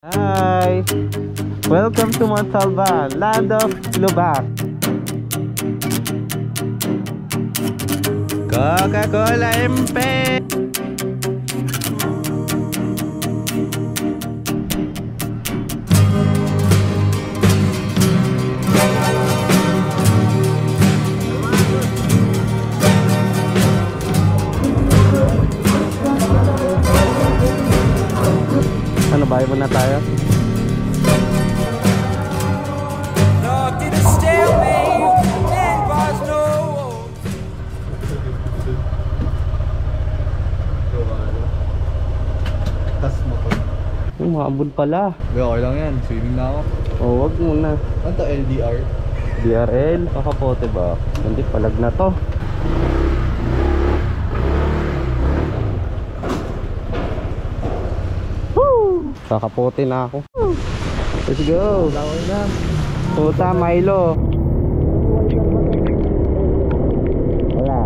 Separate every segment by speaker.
Speaker 1: Hi! Welcome to Montalban, land of Lubak. Coca-Cola MP! Ano, bahay muna tayo? Maambon pala.
Speaker 2: Okay lang yan, swimming na ako.
Speaker 1: O, wag muna.
Speaker 2: Ano to, LDR?
Speaker 1: DRL, kakapote ba? Hindi, palag na to. Woo! Kakapote na ako. Let's go.
Speaker 2: Laway na.
Speaker 1: Puta, Milo. Wala.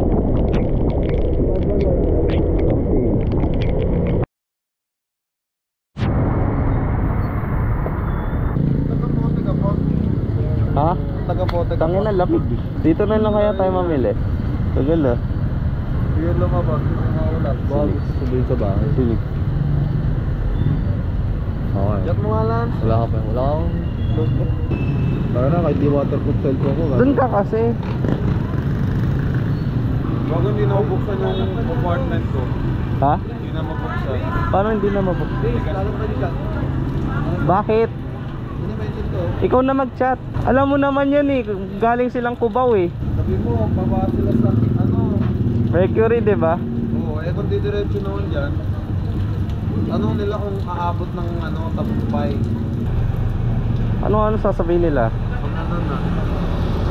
Speaker 1: Ha?
Speaker 2: Taga-pote ka
Speaker 1: Tangin na lamig. Dito na lang kaya tayo mamili. Tagal ah.
Speaker 2: Bigyan lumabas, mawala. Bago sabihin sa bahay.
Speaker 1: Silig.
Speaker 2: Okay.
Speaker 1: Jack mo nga lang.
Speaker 2: Wala ka pa. Wala akong notebook. Tara na, kahit di waterproof cellphone ko.
Speaker 1: Doon ka kasi.
Speaker 3: Bago hindi na mabuksan yung apartment ko.
Speaker 1: Ha?
Speaker 3: Hindi na mabuksan.
Speaker 1: Paano hindi na mabuksan?
Speaker 2: Please, lalo pa nila.
Speaker 1: Bakit?
Speaker 2: Ini-mention ko.
Speaker 1: Ikaw na mag-chat. Alam mo naman yan eh. Galing silang Cubao eh.
Speaker 2: Sabi mo, baba sila sa
Speaker 1: Mercury, di ba?
Speaker 2: Oo, kung didiretso naman dyan, tanong nila kung aabot ng tabumpay.
Speaker 1: Ano sasabihin nila?
Speaker 2: Kung ano na.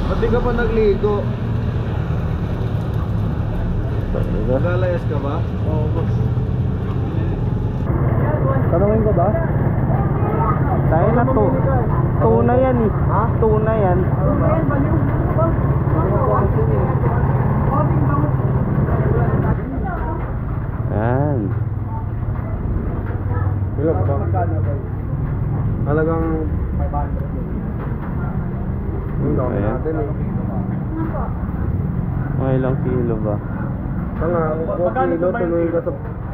Speaker 2: Ba't di ka pa nagligo? Naglalayas ka ba? Oo, boss.
Speaker 1: Tanungin ko ba? Tayo na to. Tuna yan eh.
Speaker 2: Ha?
Speaker 1: Tuna yan. Yan.
Speaker 2: Ilan ba? Talagang 500. Yung dami
Speaker 1: Ayan.
Speaker 2: natin eh.
Speaker 1: Mga ilang kilo ba?
Speaker 2: Tanga, 4 kilo, tuloy ka sa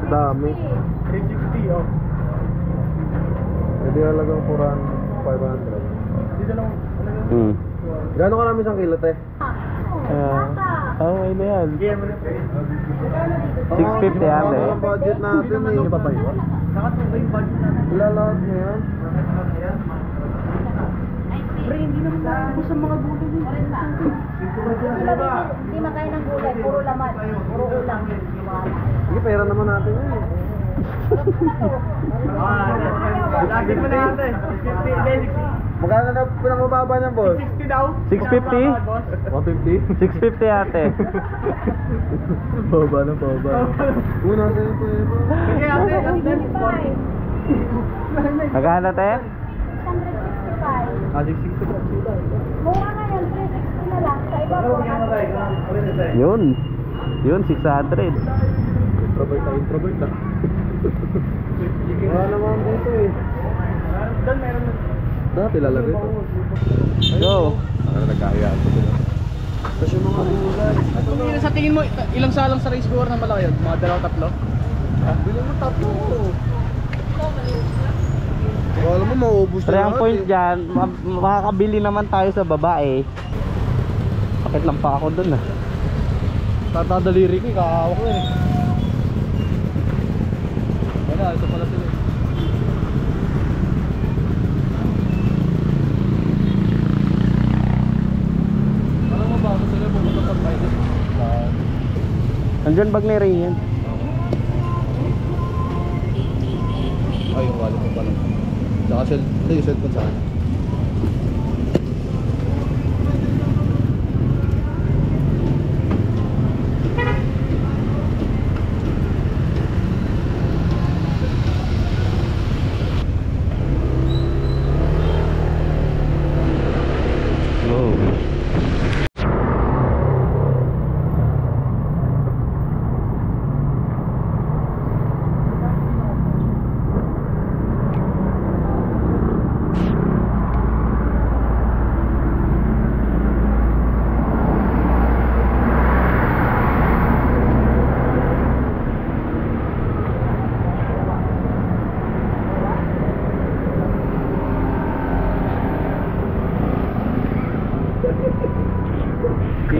Speaker 2: dami.
Speaker 3: 360 oh.
Speaker 2: Pwede talagang 500.
Speaker 1: Hmm.
Speaker 2: Gano'n ka namin isang kilo, te?
Speaker 1: Okay na yan. 650 yan eh.
Speaker 2: Ang budget natin eh. Hindi pa ba yun? Ilalaot mo yan?
Speaker 4: Pre, hindi naman nakakabos sa mga gulay dito. Hindi makain ng gulay, puro laman, puro ulam.
Speaker 2: Sige, pera naman natin yun eh.
Speaker 3: Lagi pa natin. 50,
Speaker 2: Magkano na pinakababa niyan, boss?
Speaker 3: 60 daw.
Speaker 1: 650?
Speaker 2: 150?
Speaker 1: 650 ate.
Speaker 2: Baba na, baba. Una sa'yo po eh.
Speaker 3: Sige ate, as then.
Speaker 1: Magkano te?
Speaker 4: 165.
Speaker 2: Ah, 660 pa.
Speaker 4: Mura na yan, 360 na lang. Sa iba po,
Speaker 1: Yun. Yun, 600.
Speaker 2: Introvert na. Wala naman dito eh.
Speaker 3: Doon meron na.
Speaker 2: Dati lalagay ito.
Speaker 1: Go.
Speaker 2: Ano nagkahiya ito dito. Kasi yung mga gulay.
Speaker 3: Sa tingin mo, ilang salang sa rice cooker na malaki yun? Mga dalawa, tatlo?
Speaker 2: Bili mo tatlo. Wala mo mauubos
Speaker 1: Pero ang point dyan, makakabili naman tayo sa babae. Bakit lang pa ako dun ah.
Speaker 2: Tatadaliri ko, kakawak ko eh. Wala, ito pala sila eh. Alam mo ba, gusto nila pumunta sa private?
Speaker 1: Nandyan bag ni Ray yan.
Speaker 2: Ay, yung wallet ko pala. Tsaka hindi, yung cellphone sa akin.
Speaker 1: Go.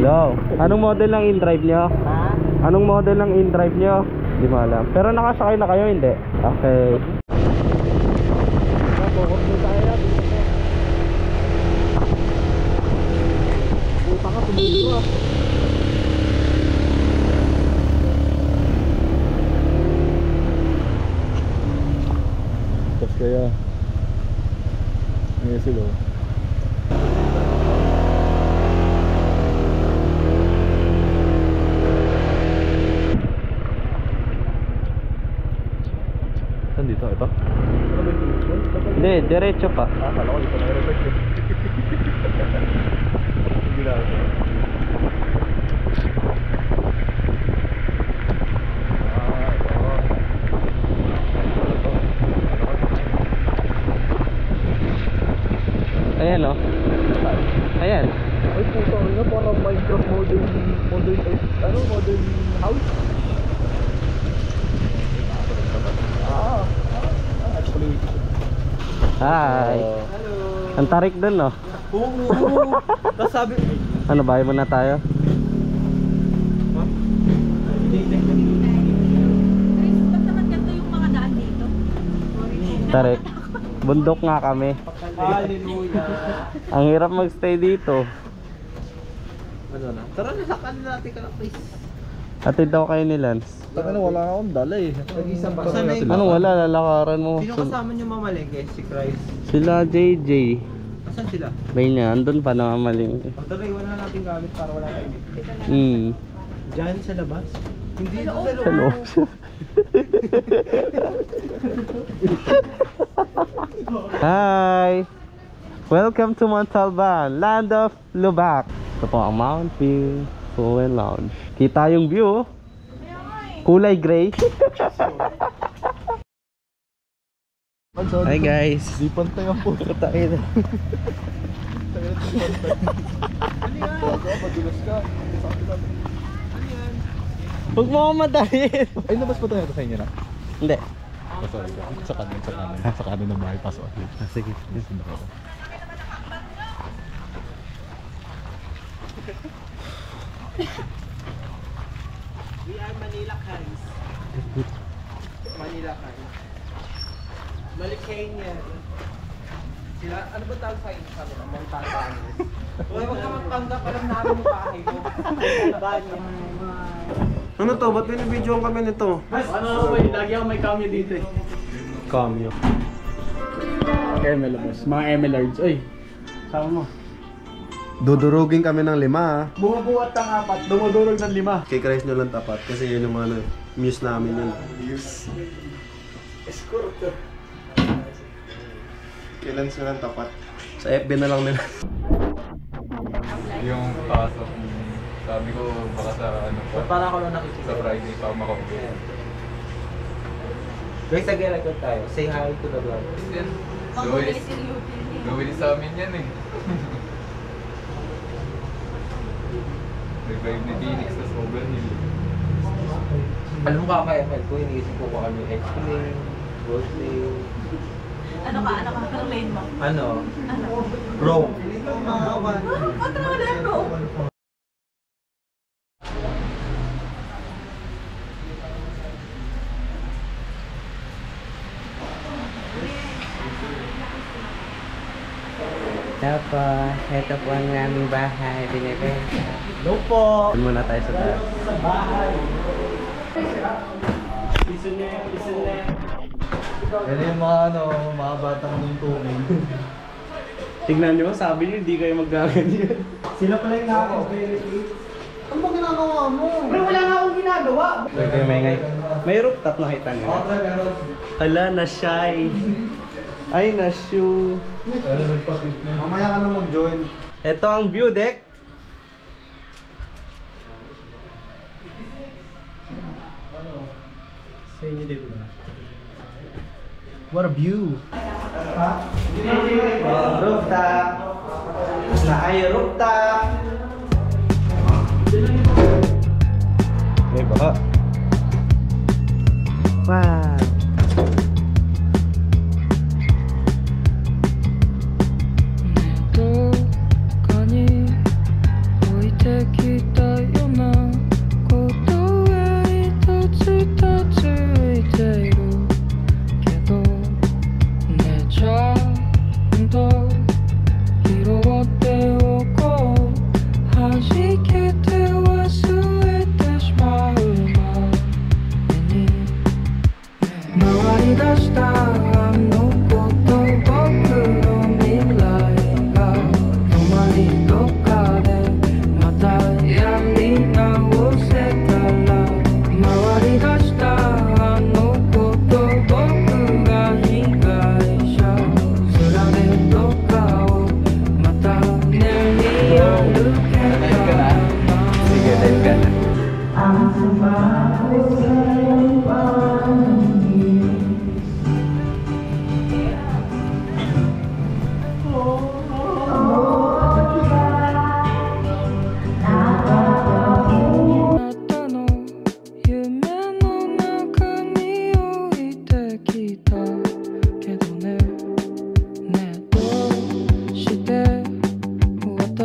Speaker 1: Yo, anong model ng in-drive nyo? Ha? Anong model ng in-drive nyo? Hindi mo alam. Pero nakasakay na kayo, hindi? Okay. Puta ka, tumulong ko.
Speaker 2: Tapos kaya ngayon sila. Saan dito? Ito?
Speaker 1: Hindi, diretso pa.
Speaker 2: Akala ko dito na i-reflect eh. Hindi na ako.
Speaker 1: Ayan o. Ayan.
Speaker 2: Ay puto, ano parang Minecraft modern house? Actually,
Speaker 1: Hi. Ang tarik dun no.
Speaker 2: oo. Tapos sabi,
Speaker 1: Ano, bahay muna tayo?
Speaker 4: Chris, ba't naman ganito yung mga daan dito?
Speaker 1: Tarik. Bundok nga kami.
Speaker 2: hallelujah.
Speaker 1: Ang hirap magstay dito.
Speaker 2: Ano na? Tara na, lakad natin ka na please.
Speaker 1: Atid daw kayo ni Lance.
Speaker 2: Taka na, wala akong dala eh. Nag-isa pa.
Speaker 1: Ano wala, lalakaran mo.
Speaker 2: Sino kasama niyo mamalengke? Si Christ.
Speaker 1: Sila JJ.
Speaker 2: Asan sila?
Speaker 1: Bay niya, andun pa namamaling.
Speaker 2: Pagdala, iwan na natin gamit para wala tayo. Diyan sa labas? Hindi sa loob.
Speaker 1: Sa loob siya. Hi! Welcome to Montalban, land of Lubac. Ito po ang Mount View Pool and Lounge. Kita yung view. Kulay gray. Hi guys.
Speaker 2: Di pantay ang puto.
Speaker 1: Tayo na.
Speaker 2: Madulas ka.
Speaker 1: Huwag mo ako madahin.
Speaker 2: Ay, labas pa tayo ito sa inyo na?
Speaker 1: Hindi.
Speaker 2: Oh, sorry. Sa kanan. Sa kanan ng bahay. Pasok.
Speaker 1: Sige.
Speaker 3: We are Manila Cans. Manila Cans. Malicanian. Sila, ano ba tawag sa inyo sa amin? Ang mga tatanis. Huwag ka magpanggap, alam namin yung bahay mo.
Speaker 2: Ano to? Ba't binibidyoan kami nito?
Speaker 3: Ano, lagi ako may cameo dito eh.
Speaker 1: Cameo.
Speaker 3: Emelabas, mga Emelards. Ay, sama mo.
Speaker 2: Dudurugin kami ng 5
Speaker 3: Bumubuhat ng 4, dumudurog ng 5.
Speaker 2: Kay Christ nyo lang tapat kasi yun yung ano, muse namin yun.
Speaker 3: Escorto.
Speaker 2: Kailan sila lang tapat? Sa FB na lang nila.
Speaker 5: Yung pasok, sabi ko baka sa ano pa,
Speaker 3: Para ako lang nakikita.
Speaker 5: sa Friday pa mako-uwi.
Speaker 3: Guys, nag-record tayo. Say hi to the vlog.
Speaker 5: Yan,
Speaker 4: Pag-uwi
Speaker 5: gawin,
Speaker 4: si Lupin.
Speaker 5: gawin sa amin yan eh. Revive ni Phoenix sa Sobrang Hill.
Speaker 3: Alam mo kaka-ML ko, iniisip ko kung ano X-Play, Roleplay,
Speaker 4: Ano ka? Anong lane mo?
Speaker 3: ano,
Speaker 4: Ano?
Speaker 3: Rogue.
Speaker 4: Ba't naman na bro?
Speaker 1: Tapos, ito po ang aming bahay. Binibenta.
Speaker 3: Hello po.
Speaker 1: Doon muna tayo sa taas.
Speaker 2: Yan yung mga ano, mga batang nungtungin.
Speaker 1: Tignan nyo, sabi nyo hindi kayo magaganyan.
Speaker 3: Sila pala yung nakaka-verify.
Speaker 2: Ano ba ginagawa mo?
Speaker 3: Pero wala nga akong ginagawa.
Speaker 1: Huwag kayo maingay. May rooftop nakita nyo. Hala, na-shy. Ay, na-shoe.
Speaker 2: Mamaya ka na mag-join.
Speaker 1: Ito ang view deck.
Speaker 3: Sa inyo dito na.
Speaker 2: What a view!
Speaker 1: Rooftop. Na ay rooftop. May baka. Wow.
Speaker 6: どこかに置いてき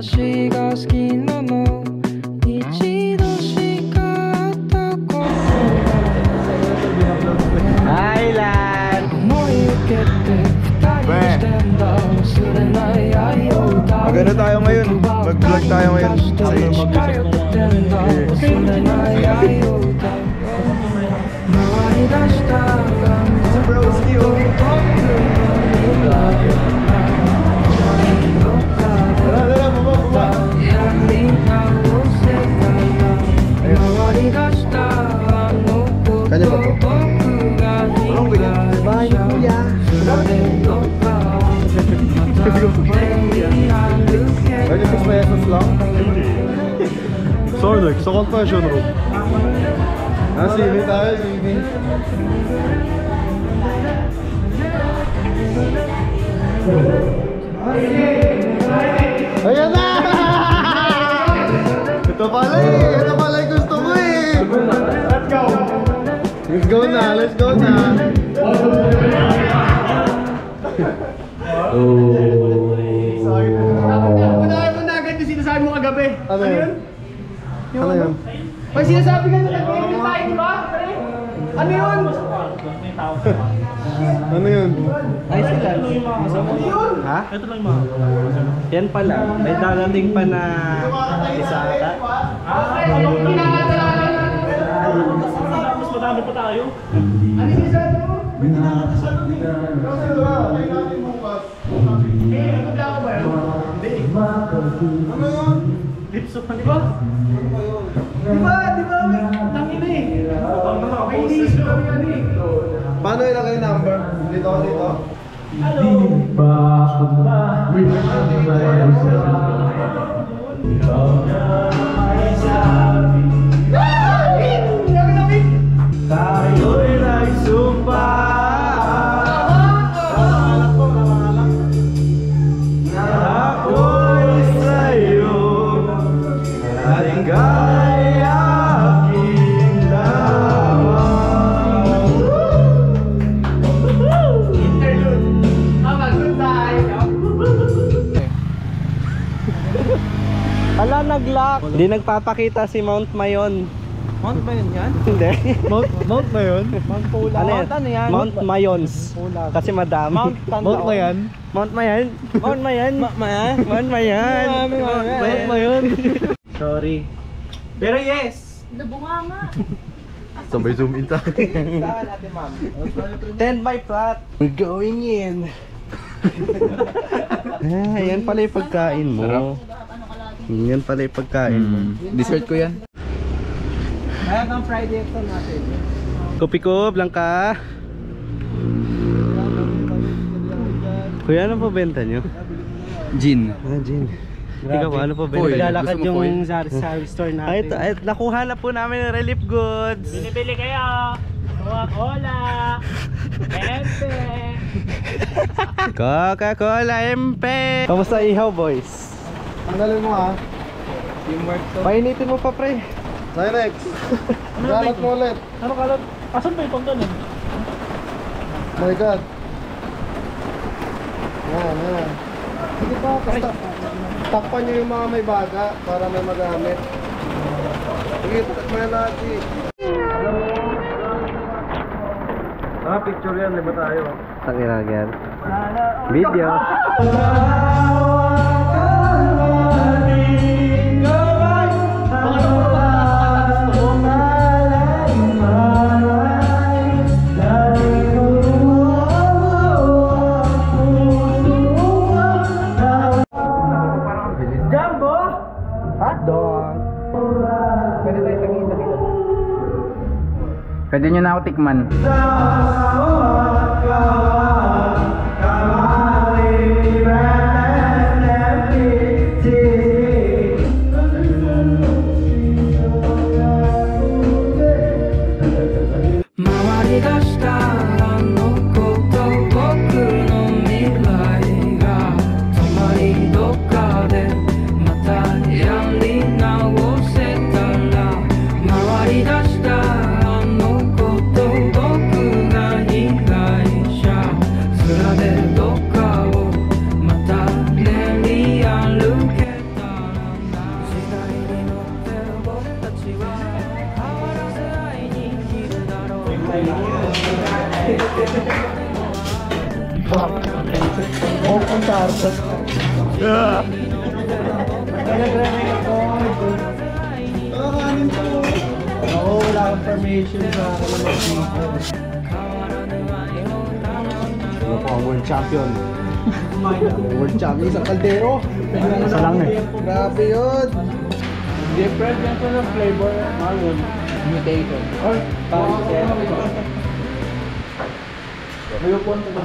Speaker 6: 私が好きなの一度しか会ったことが
Speaker 1: Highland!
Speaker 6: 思い受けて二人してんだ忘れない愛を歌う
Speaker 2: Magano tayo ngayon? Mag-vlog tayo ngayon sa H.
Speaker 6: 忘れない愛を歌う回り出した
Speaker 2: Broski, okay? Tara, baba. Kanya ba to? Anong ganyan? Bahay ni Kuya. Kanya 6 pesos lang? Sorry, sa confession room. Sili tayo, sili. Ayan na! Ito pala yung gusto ko eh! Let's go! Let's go na, let's go na!
Speaker 3: Unahin mo na agad yung sinasabi mo kagabi.
Speaker 2: Ano yun? Ano yun?
Speaker 3: Pag sinasabi ka na nag-review tayo, di ba? Ano yun?
Speaker 2: Ano yun?
Speaker 1: Ay sila. Ha? Ito lang mga. Yan pala. May darating pa na isa ata.
Speaker 3: Mas madami pa tayo. Ano yung sinasabi mo? Nagpunta ako ba yun? Hindi. Ano yun? Lips of, di ba? Di ba? May tangina eh. May inisip kami yan eh.
Speaker 2: Paano ilagay number? Dito, dito?
Speaker 1: Tayo'y nagsumpa na ako'y sa'yo at ika'y aking lamang.
Speaker 3: Interlude. Good tayo.
Speaker 1: Ala, nag-lock. Hindi nagpapakita si Mount Mayon.
Speaker 3: Mount ba yun yan?
Speaker 1: Hindi.
Speaker 2: Mount na yun?
Speaker 3: Mount Pula.
Speaker 1: Ano yan?
Speaker 3: Ano yan?
Speaker 1: Mount Mayons. Kasi madam.
Speaker 3: Mount
Speaker 2: Mount na yan?
Speaker 1: Mount Mayon. Mount Mayon. Mount Mayon. Mount Mayon. Sorry.
Speaker 3: Pero yes.
Speaker 4: Nabunga nga.
Speaker 2: Sabay zoom in tayo.
Speaker 3: Saan natin, ma'am?
Speaker 1: 10 by flat. We're going in. Yan pala yung pagkain mo. Yan pala yung pagkain mo.
Speaker 5: Dessert ko yan.
Speaker 3: Kaya kang Friday ito natin.
Speaker 1: Kopi ko, Blanca. Kuya, ano pa benta nyo?
Speaker 5: Gin.
Speaker 1: Ah, gin. Ikaw, ano pa benta
Speaker 5: Foil.
Speaker 1: nyo?
Speaker 3: Lalakad
Speaker 5: Gusto mo foil?
Speaker 3: yung sa store
Speaker 1: Ay,
Speaker 3: natin.
Speaker 1: ito, nakuha na po namin yung relief goods.
Speaker 3: Binibili kayo. Coca-Cola. Pepe.
Speaker 1: Coca-Cola MP. Kamusta ihaw, boys?
Speaker 2: Tanggalin mo ha.
Speaker 3: Teamwork to.
Speaker 1: Painitin mo pa, pre.
Speaker 2: Cyrex. Galat mo ulit.
Speaker 3: Ano kalat? Asan ba yung pang ganun?
Speaker 2: Oh my god. Yan. Sige pa, basta takpan nyo yung mga may baga para may magamit. Sige, takat mo yan lagi. Picture yan, di ba tayo?
Speaker 1: Tanginagan. Video.
Speaker 3: Jumbo!
Speaker 1: Hotdog.
Speaker 3: Pwede tayo pag-isa dito.
Speaker 5: Pwede nyo na ako tikman.
Speaker 2: Open Charter. Kakanin po. Oo, wala akong permission sa akin na mag-video.
Speaker 1: Ano po ang world champion?
Speaker 2: World champion sa kaldero.
Speaker 1: Isa lang eh.
Speaker 2: Grabe yun.
Speaker 3: Different yan po ng flavor. Ano? Mutation. Or pancit. May upon ito ba?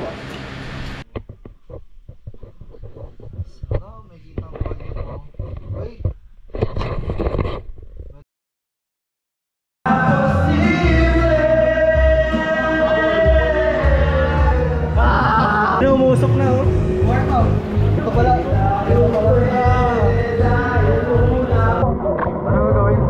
Speaker 1: Umusok na oh.
Speaker 2: Ito pala. Ano gagawin?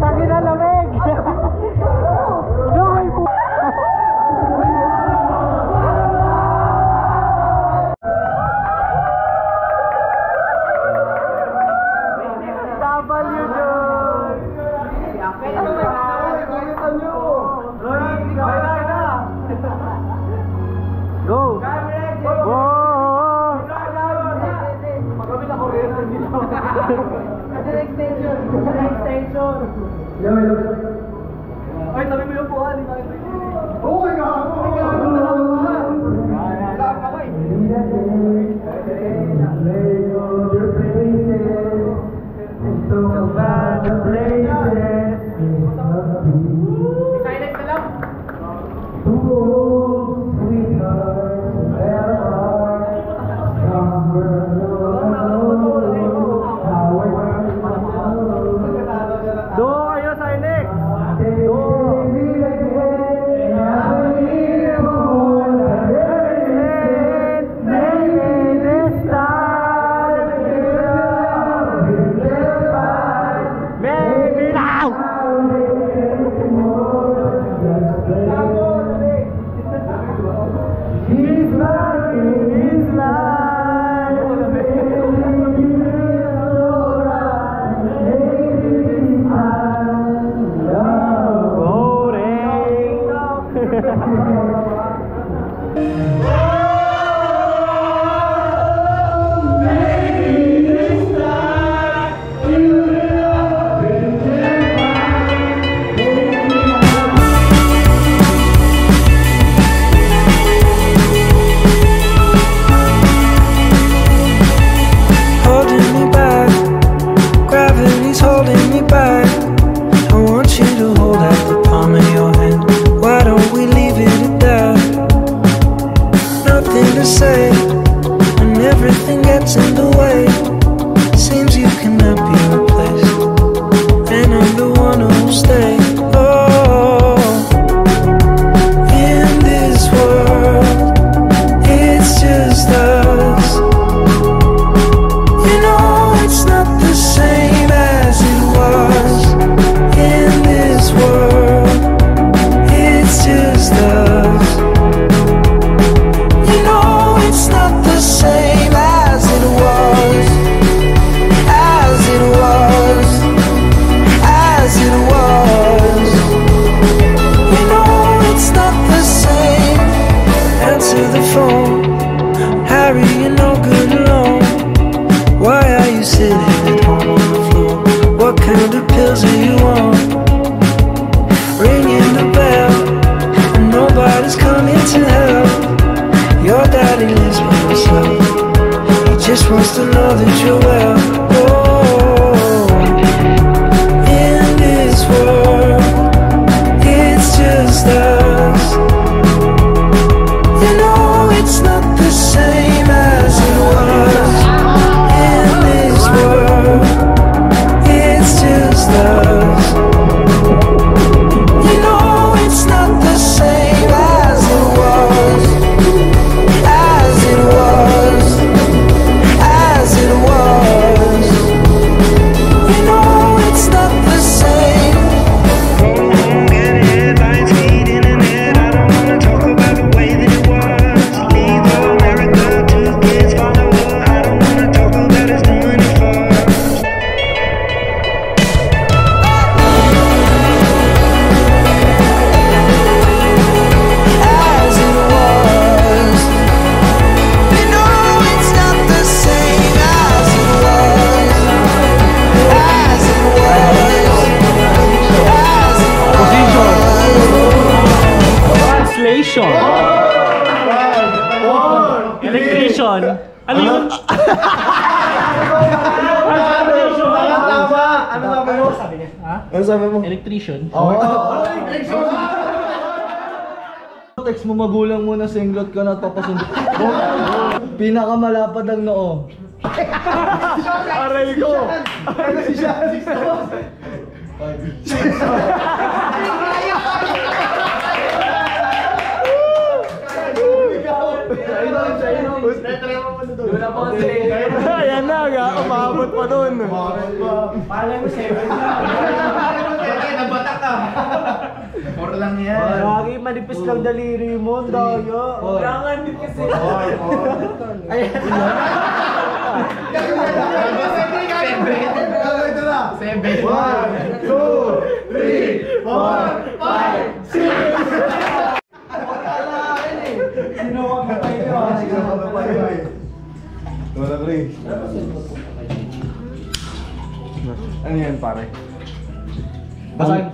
Speaker 2: Tagi na lamig! Gawin po! W John! Go!
Speaker 3: Ay, tabi mo yung buwan.
Speaker 2: Uy, gago!
Speaker 3: Silent na lang.
Speaker 1: Do kayo sa Inex! Maybe now! He's back in his life.
Speaker 3: Electrician. Electrician. Ano yun?
Speaker 2: Tama! Ano sabi mo? Ano sabi mo?
Speaker 3: Electrician.
Speaker 7: Text mo magulang mo na singlot ka na at papasundo. Pinakamalapad ang noo.
Speaker 2: Aray ko! Ano si Sean? Ayan na, umabot pa dun.
Speaker 3: Pala mo 7 na.
Speaker 2: Nagbatak ka. 4 lang yan.
Speaker 7: Lagi manipis lang daliri mo, dayo.
Speaker 3: Kailangan din kasi.
Speaker 2: Seven. 1, 2, 3, 4, 5, 6.
Speaker 7: Sinuwag na kayo.
Speaker 2: Wala ko rin. Ano yan pare?
Speaker 7: Basahin.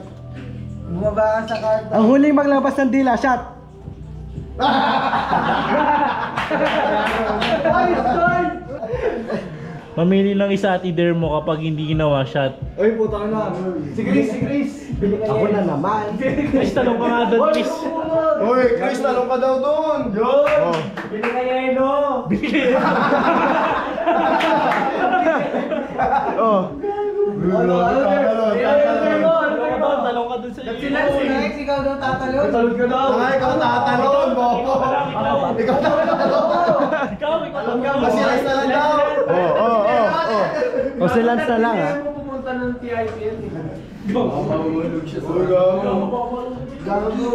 Speaker 7: Bumaba ka sa karta. Ang huling maglabas ng dila, shot!
Speaker 3: Mamili ng isa at i-dare mo kapag hindi ginawa shot.
Speaker 7: Uy, puta ka na. Si Chris, si Chris. Ako na naman.
Speaker 3: Chris, tanong ka nga doon, Chris.
Speaker 2: Uy, Chris, talong ka daw doon.
Speaker 7: Yun! Bili ka yelo!
Speaker 2: Oh.
Speaker 3: Talong ka doon sa iyo.
Speaker 7: Next, ikaw daw tatalon. Tatalon ka daw.
Speaker 2: Ay, ikaw tatalon, Boko. Ikaw tatalon.
Speaker 3: Ikaw, ikaw.
Speaker 2: Masilas na lang daw.
Speaker 7: O silans na lang, ha?
Speaker 3: pumunta ng TIPN.
Speaker 2: Uy, gago. Gago,